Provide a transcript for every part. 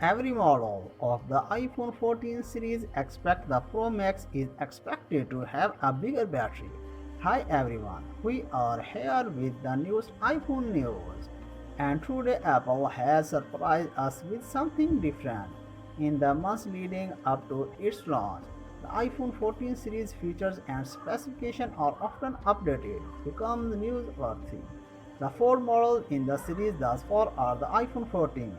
Every model of the iPhone 14 series except the Pro Max is expected to have a bigger battery. Hi everyone, we are here with the newest iPhone news. And today Apple has surprised us with something different. In the months leading up to its launch, the iPhone 14 series features and specifications are often updated, become newsworthy. The four models in the series thus far are the iPhone 14,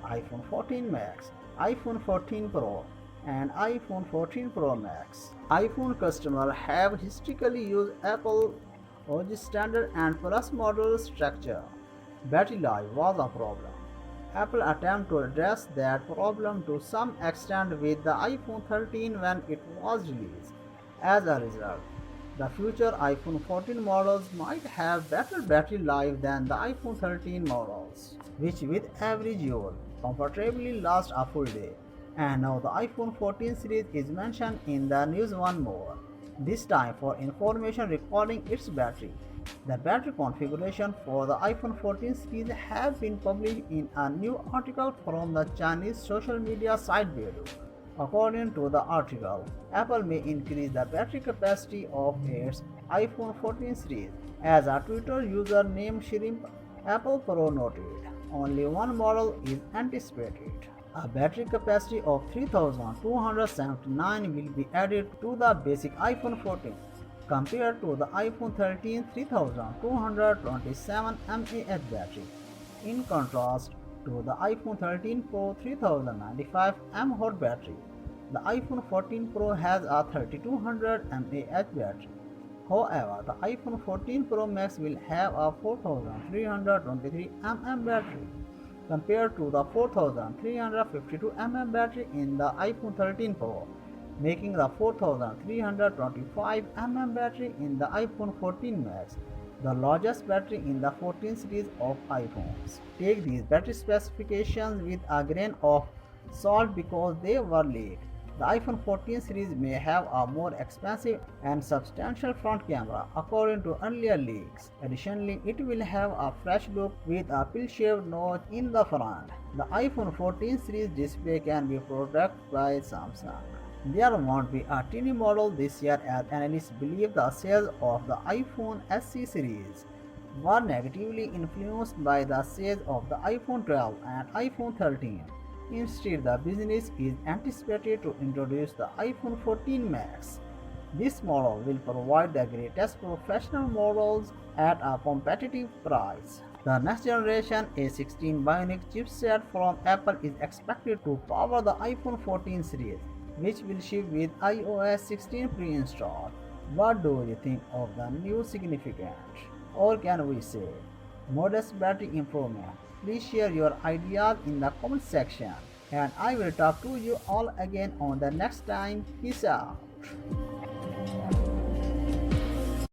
iPhone 14 Max, iPhone 14 Pro, and iPhone 14 Pro Max. iPhone customers have historically used Apple OG standard and Plus model structure. Battery life was a problem. Apple attempted to address that problem to some extent with the iPhone 13 when it was released. As a result, the future iPhone 14 models might have better battery life than the iPhone 13 models, which with average use comfortably last a full day. And now the iPhone 14 series is mentioned in the news one more, this time for information regarding its battery. The battery configuration for the iPhone 14 series have been published in a new article from the Chinese social media site Baidu. According to the article, Apple may increase the battery capacity of its iPhone 14 series. As a Twitter user named Shrimp Apple Pro noted, only one model is anticipated. A battery capacity of 3279 will be added to the basic iPhone 14 compared to the iPhone 13 3227 mAh battery. In contrast to the iPhone 13 Pro 3095 mAh battery, the iPhone 14 Pro has a 3200 mAh battery. However, the iPhone 14 Pro Max will have a 4323 mAh battery compared to the 4352 mAh battery in the iPhone 13 Pro, making the 4325 mAh battery in the iPhone 14 Max the largest battery in the 14 series of iPhones. Take these battery specifications with a grain of salt because they were leaked. The iPhone 14 series may have a more expensive and substantial front camera according to earlier leaks. Additionally, it will have a fresh look with a pill-shaped notch in the front. The iPhone 14 series display can be produced by Samsung. There won't be a teeny model this year as analysts believe the sales of the iPhone SE series were negatively influenced by the sales of the iPhone 12 and iPhone 13. Instead, the business is anticipated to introduce the iPhone 14 Max. This model will provide the greatest professional models at a competitive price. The next generation A16 Bionic chipset from Apple is expected to power the iPhone 14 series, which will ship with iOS 16 pre-installed. What do you think of the new significant, or can we say, modest battery improvement? Please share your ideas in the comment section, and I will talk to you all again on the next time. Peace out.